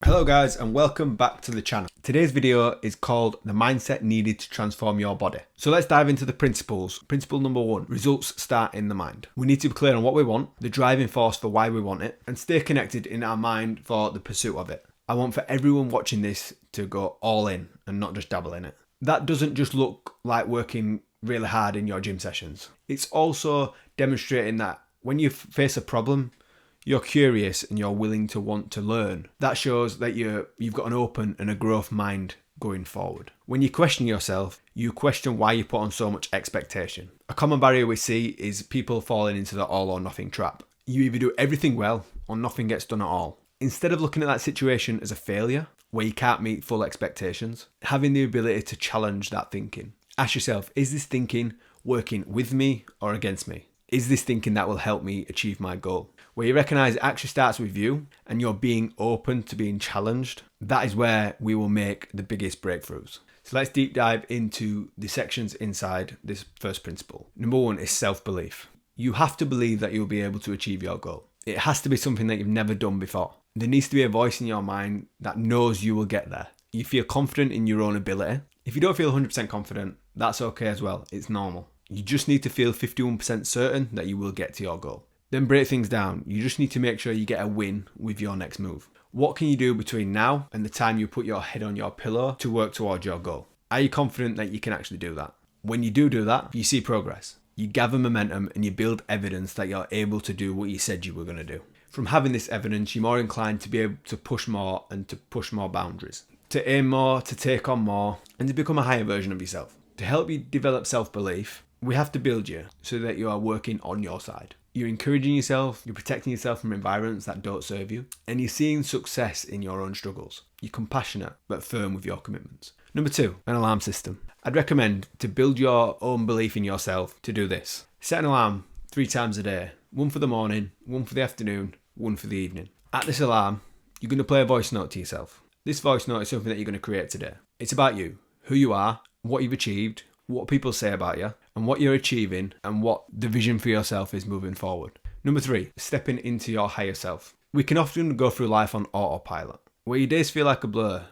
Hello guys and welcome back to the channel. Today's video is called The Mindset Needed to Transform Your Body. So let's dive into the principles. Principle number 1, results start in the mind. We need to be clear on what we want, the driving force for why we want it, and stay connected in our mind for the pursuit of it. I want for everyone watching this to go all in and not just dabble in it. That doesn't just look like working really hard in your gym sessions. It's also demonstrating that when you face a problem, you're curious and you're willing to want to learn. That shows that you've got an open and a growth mind going forward. When you question yourself, you question why you put on so much expectation. A common barrier we see is people falling into the all or nothing trap. You either do everything well or nothing gets done at all. Instead of looking at that situation as a failure where you can't meet full expectations, having the ability to challenge that thinking. Ask yourself, is this thinking working with me or against me? Is this thinking that will help me achieve my goal? Where you recognize it actually starts with you and you're being open to being challenged, that is where we will make the biggest breakthroughs. So let's deep dive into the sections inside this first principle. Number 1 is self-belief. You have to believe that you'll be able to achieve your goal. It has to be something that you've never done before. There needs to be a voice in your mind that knows you will get there. You feel confident in your own ability. If you don't feel 100% confident, that's okay as well. It's normal. You just need to feel 51% certain that you will get to your goal. Then break things down. You just need to make sure you get a win with your next move. What can you do between now and the time you put your head on your pillow to work towards your goal? Are you confident that you can actually do that? When you do that, you see progress. You gather momentum and you build evidence that you're able to do what you said you were going to do. From having this evidence, you're more inclined to be able to push more and to push more boundaries, to aim more, to take on more, and to become a higher version of yourself. To help you develop self-belief, we have to build you so that you are working on your side. You're encouraging yourself, you're protecting yourself from environments that don't serve you, and you're seeing success in your own struggles. You're compassionate but firm with your commitments. Number 2, an alarm system. I'd recommend to build your own belief in yourself to do this. Set an alarm 3 times a day. 1 for the morning, 1 for the afternoon, 1 for the evening. At this alarm, you're going to play a voice note to yourself. This voice note is something that you're going to create today. It's about you, who you are, what you've achieved, what people say about you, and what you're achieving, and what the vision for yourself is moving forward. Number 3, stepping into your higher self. We can often go through life on autopilot, where your days feel like a blur,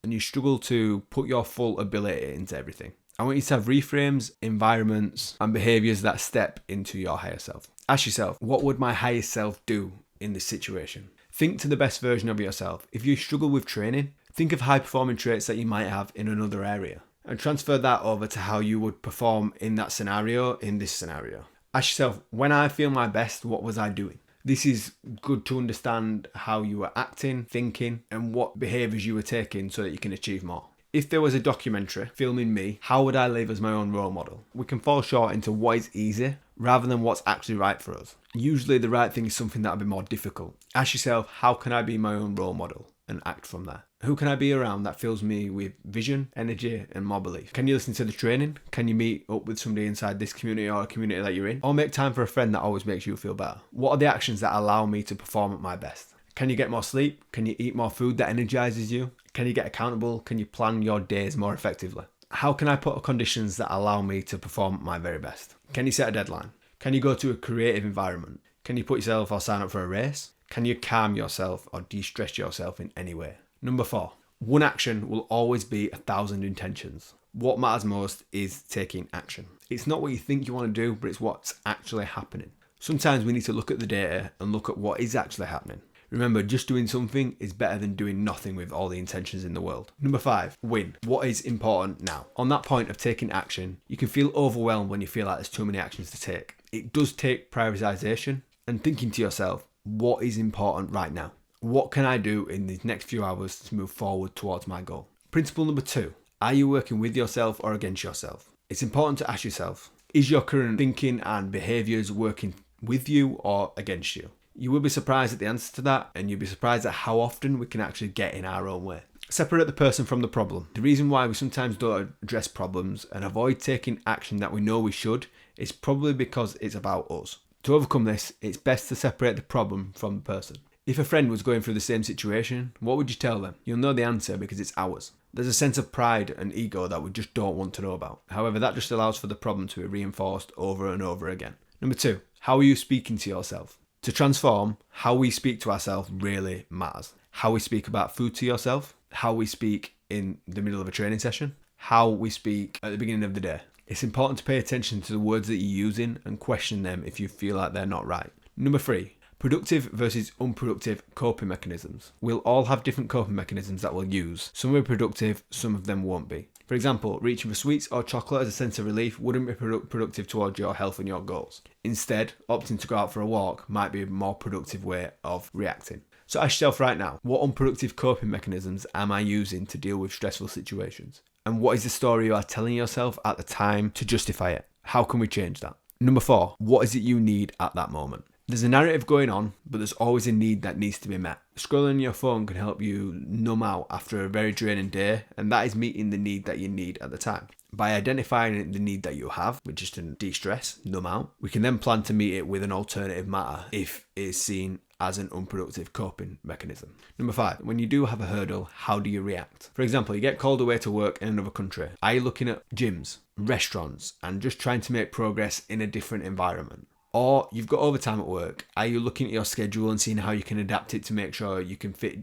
and you struggle to put your full ability into everything. I want you to have reframes, environments, and behaviours that step into your higher self. Ask yourself, what would my higher self do in this situation? Think to the best version of yourself. If you struggle with training, think of high-performing traits that you might have in another area, and transfer that over to how you would perform in that scenario, in this scenario. Ask yourself, when I feel my best, what was I doing? This is good to understand how you were acting, thinking, and what behaviours you were taking so that you can achieve more. If there was a documentary filming me, how would I live as my own role model? We can fall short into what is easy rather than what's actually right for us. Usually the right thing is something that will be more difficult. Ask yourself, how can I be my own role model? And act from there. Who can I be around that fills me with vision, energy, and more belief? Can you listen to the training? Can you meet up with somebody inside this community or a community that you're in? Or make time for a friend that always makes you feel better? What are the actions that allow me to perform at my best? Can you get more sleep? Can you eat more food that energizes you? Can you get accountable? Can you plan your days more effectively? How can I put conditions that allow me to perform at my very best? Can you set a deadline? Can you go to a creative environment? Can you put yourself or sign up for a race? Can you calm yourself or de-stress yourself in any way? Number 4, one action will always be 1,000 intentions. What matters most is taking action. It's not what you think you want to do, but it's what's actually happening. Sometimes we need to look at the data and look at what is actually happening. Remember, just doing something is better than doing nothing with all the intentions in the world. Number 5, win. What is important now? On that point of taking action, you can feel overwhelmed when you feel like there's too many actions to take. It does take prioritization and thinking to yourself, what is important right now? What can I do in these next few hours to move forward towards my goal? Principle number 2, are you working with yourself or against yourself? It's important to ask yourself, is your current thinking and behaviours working with you or against you? You will be surprised at the answer to that, and you'll be surprised at how often we can actually get in our own way. Separate the person from the problem. The reason why we sometimes don't address problems and avoid taking action that we know we should is probably because it's about us. To overcome this, it's best to separate the problem from the person. If a friend was going through the same situation, what would you tell them? You'll know the answer because it's ours. There's a sense of pride and ego that we just don't want to know about. However, that just allows for the problem to be reinforced over and over again. Number 2, how are you speaking to yourself? To transform, how we speak to ourselves really matters. how we speak about food to yourself, how we speak in the middle of a training session, how we speak at the beginning of the day. It's important to pay attention to the words that you're using and question them if you feel like they're not right. Number 3, productive versus unproductive coping mechanisms. We'll all have different coping mechanisms that we'll use. Some will be productive, some of them won't be. For example, reaching for sweets or chocolate as a sense of relief wouldn't be productive towards your health and your goals. Instead, opting to go out for a walk might be a more productive way of reacting. So ask yourself right now, what unproductive coping mechanisms am I using to deal with stressful situations? And what is the story you are telling yourself at the time to justify it? How can we change that? Number 4, what is it you need at that moment? There's a narrative going on, but there's always a need that needs to be met. Scrolling on your phone can help you numb out after a very draining day, and that is meeting the need that you need at the time. By identifying the need that you have, which is to de-stress, numb out, we can then plan to meet it with an alternative matter if it is seen as an unproductive coping mechanism. Number 5, when you do have a hurdle, how do you react? For example, you get called away to work in another country. Are you looking at gyms, restaurants, and just trying to make progress in a different environment? Or you've got overtime at work. Are you looking at your schedule and seeing how you can adapt it to make sure you can fit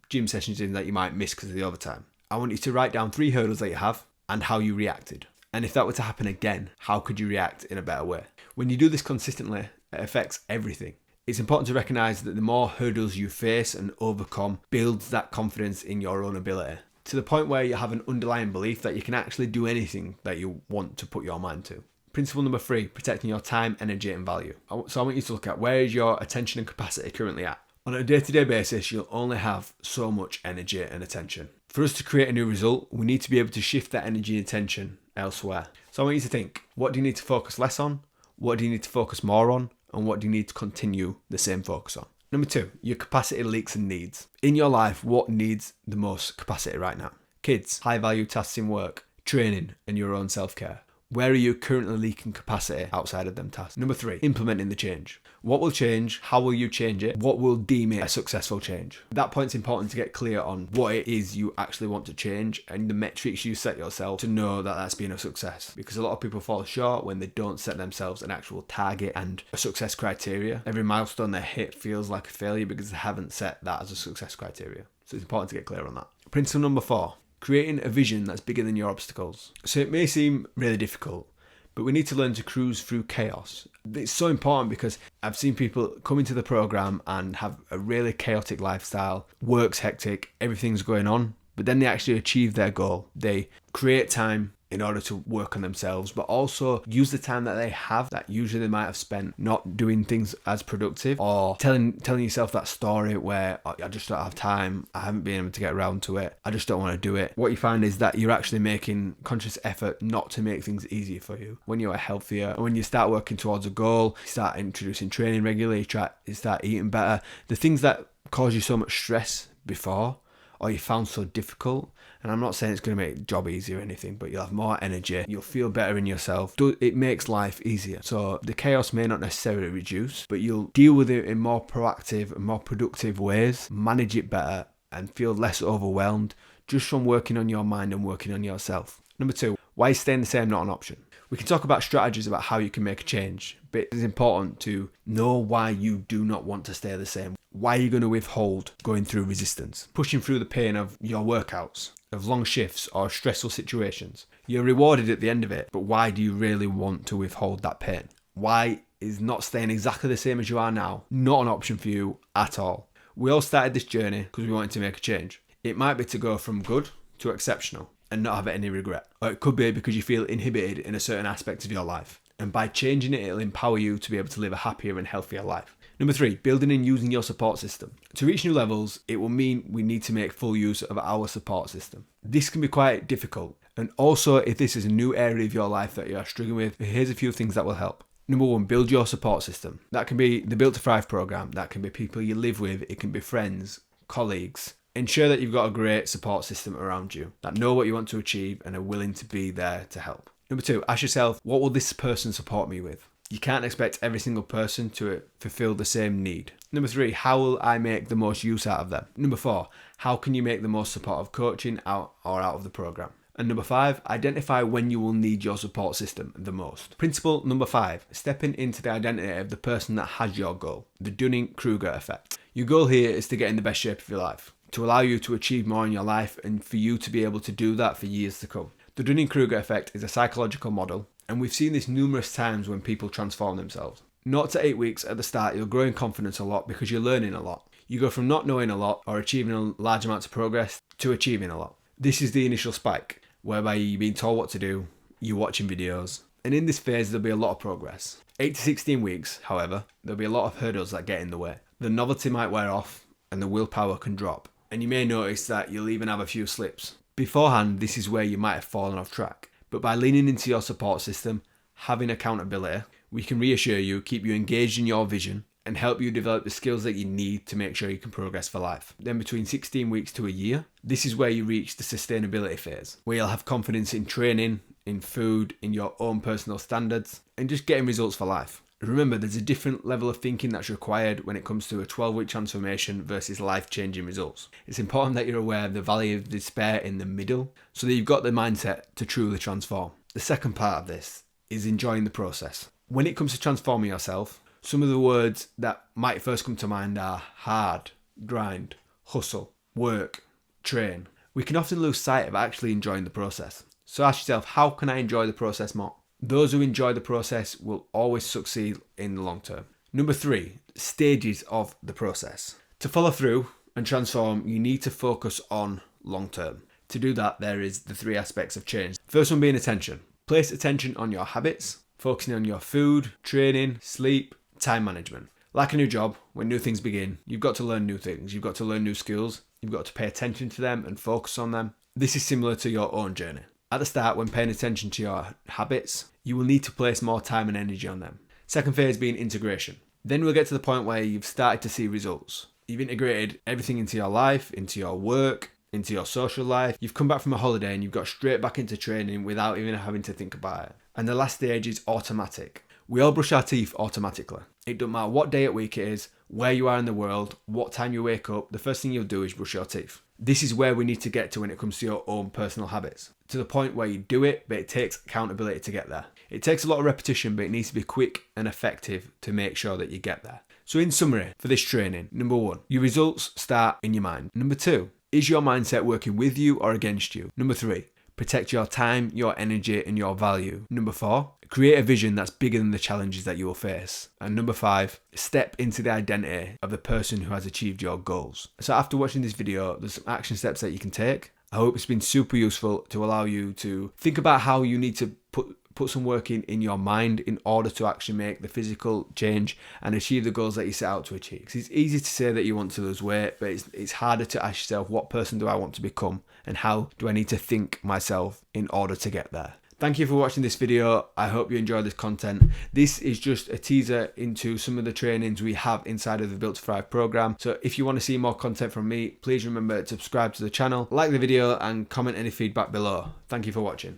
gym sessions in that you might miss because of the overtime? I want you to write down 3 hurdles that you have and how you reacted. And if that were to happen again, how could you react in a better way? When you do this consistently, it affects everything. It's important to recognize that the more hurdles you face and overcome builds that confidence in your own ability, to the point where you have an underlying belief that you can actually do anything that you want to put your mind to. Principle number 3, protecting your time, energy and value. So I want you to look at, where is your attention and capacity currently at? On a day-to-day basis, you'll only have so much energy and attention. For us to create a new result, we need to be able to shift that energy and attention elsewhere. So I want you to think, what do you need to focus less on? What do you need to focus more on? And what do you need to continue the same focus on? Number 2, your capacity leaks and needs. In your life, what needs the most capacity right now? Kids, high-value tasks in work, training and your own self-care. Where are you currently leaking capacity outside of them tasks? Number 3, implementing the change. What will change? How will you change it? What will deem it a successful change? At that point, it's important to get clear on what it is you actually want to change and the metrics you set yourself to know that that's been a success. Because a lot of people fall short when they don't set themselves an actual target and a success criteria. Every milestone they hit feels like a failure because they haven't set that as a success criteria. So it's important to get clear on that. Principle number 4. Creating a vision that's bigger than your obstacles. So it may seem really difficult, but we need to learn to cruise through chaos. It's so important because I've seen people come into the program and have a really chaotic lifestyle, work's hectic, everything's going on, but then they actually achieve their goal. They create time in order to work on themselves, but also use the time that they have that usually they might have spent not doing things as productive, or telling yourself that story where, oh, I just don't have time, I haven't been able to get around to it, I just don't want to do it. What you find is that you're actually making conscious effort not to make things easier for you. When you are healthier, and when you start working towards a goal, you start introducing training regularly, you start eating better, the things that cause you so much stress before, or you found so difficult, and I'm not saying it's going to make the job easier or anything, but you'll have more energy, you'll feel better in yourself. It makes life easier. So the chaos may not necessarily reduce, but you'll deal with it in more proactive and more productive ways, manage it better, and feel less overwhelmed just from working on your mind and working on yourself. Number 2, why is staying the same not an option? We can talk about strategies about how you can make a change, but it's important to know why you do not want to stay the same. Why are you going to withhold going through resistance? Pushing through the pain of your workouts, of long shifts or stressful situations. You're rewarded at the end of it, but why do you really want to withhold that pain? Why is not staying exactly the same as you are now not an option for you at all? We all started this journey because we wanted to make a change. It might be to go from good to exceptional and not have any regret. Or it could be because you feel inhibited in a certain aspect of your life. And by changing it, it'll empower you to be able to live a happier and healthier life. Number 3, building and using your support system. To reach new levels, it will mean we need to make full use of our support system. This can be quite difficult. And also, if this is a new area of your life that you are struggling with, here's a few things that will help. Number 1, build your support system. That can be the Built to Thrive program. That can be people you live with. It can be friends, colleagues. Ensure that you've got a great support system around you that know what you want to achieve and are willing to be there to help. Number 2, ask yourself, what will this person support me with? You can't expect every single person to fulfill the same need. Number 3, how will I make the most use out of them? Number 4, how can you make the most supportive coaching out of the program? And number 5, identify when you will need your support system the most. Principle number 5, stepping into the identity of the person that has your goal, the Dunning-Kruger effect. Your goal here is to get in the best shape of your life, to allow you to achieve more in your life and for you to be able to do that for years to come. The Dunning-Kruger effect is a psychological model, and we've seen this numerous times when people transform themselves. 0 to 8 weeks at the start, you'll grow in confidence a lot because you're learning a lot. You go from not knowing a lot or achieving large amounts of progress to achieving a lot. This is the initial spike, whereby you're being told what to do, you're watching videos, and in this phase there'll be a lot of progress. 8 to 16 weeks, however, there'll be a lot of hurdles that get in the way. The novelty might wear off and the willpower can drop, and you may notice that you'll even have a few slips. Beforehand, this is where you might have fallen off track, but by leaning into your support system, having accountability, we can reassure you, keep you engaged in your vision, and help you develop the skills that you need to make sure you can progress for life. Then between 16 weeks to a year, this is where you reach the sustainability phase, where you'll have confidence in training, in food, in your own personal standards, and just getting results for life. Remember, there's a different level of thinking that's required when it comes to a 12-week transformation versus life-changing results. It's important that you're aware of the valley of despair in the middle, so that you've got the mindset to truly transform. The second part of this is enjoying the process. When it comes to transforming yourself, some of the words that might first come to mind are hard, grind, hustle, work, train. We can often lose sight of actually enjoying the process. So ask yourself, how can I enjoy the process more? Those who enjoy the process will always succeed in the long term. Number 3, stages of the process. To follow through and transform, you need to focus on long term. To do that, there is the 3 aspects of change. First one being attention. Place attention on your habits, focusing on your food, training, sleep, time management. Like a new job, when new things begin, you've got to learn new things. You've got to learn new skills. You've got to pay attention to them and focus on them. This is similar to your own journey. At the start, when paying attention to your habits, you will need to place more time and energy on them. Second phase being integration. Then we'll get to the point where you've started to see results. You've integrated everything into your life, into your work, into your social life. You've come back from a holiday and you've got straight back into training without even having to think about it. And the last stage is automatic. We all brush our teeth automatically. It doesn't matter what day of week it is, where you are in the world, what time you wake up, the first thing you'll do is brush your teeth. This is where we need to get to when it comes to your own personal habits. To the point where you do it, but it takes accountability to get there. It takes a lot of repetition, but it needs to be quick and effective to make sure that you get there. So in summary, for this training, number 1, your results start in your mind. Number 2, is your mindset working with you or against you? Number 3, protect your time, your energy, and your value. Number 4, create a vision that's bigger than the challenges that you will face. And number 5, step into the identity of the person who has achieved your goals. So after watching this video, there's some action steps that you can take. I hope it's been super useful to allow you to think about how you need to put some work in your mind in order to actually make the physical change and achieve the goals that you set out to achieve. Because it's easy to say that you want to lose weight, but it's harder to ask yourself, what person do I want to become and how do I need to think myself in order to get there? Thank you for watching this video. I hope you enjoyed this content. This is just a teaser into some of the trainings we have inside of the Built to Thrive program. So if you want to see more content from me, please remember to subscribe to the channel, like the video and comment any feedback below. Thank you for watching.